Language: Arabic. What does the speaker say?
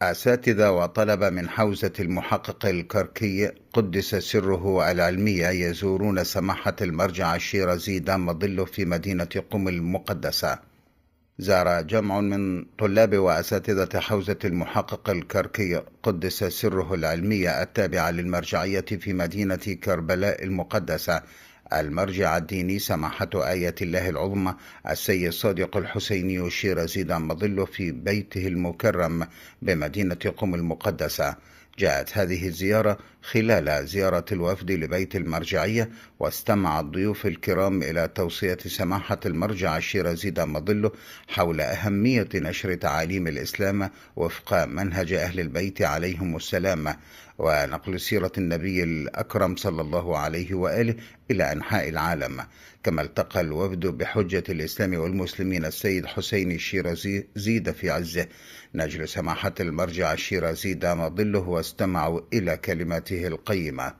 أساتذة وطلبة من حوزة المحقق الكركي قدس سره العلمية يزورون سماحة المرجع الشيرازي دام ظله في مدينة قم المقدسة. زار جمع من طلاب وأساتذة حوزة المحقق الكركي قدس سره العلمية التابعة للمرجعية في مدينة كربلاء المقدسة المرجع الديني سماحة آية الله العظمى السيد صادق الحسيني الشيرازي دام ظله في بيته المكرم بمدينة قم المقدسة. جاءت هذه الزيارة خلال زيارة الوفد لبيت المرجعية، واستمع الضيوف الكرام إلى توصية سماحة المرجع الشيرازي دام ظله حول أهمية نشر تعاليم الإسلام وفق منهج أهل البيت عليهم السلام، ونقل سيرة النبي الأكرم صلى الله عليه وآله إلى أنحاء العالم. كما التقى الوفد بحجة الإسلام والمسلمين السيد حسين الشيرازي زيد في عزه نجل سماحة المرجع الشيرازي دام ظله، واستمعوا إلى كلماته القيمة.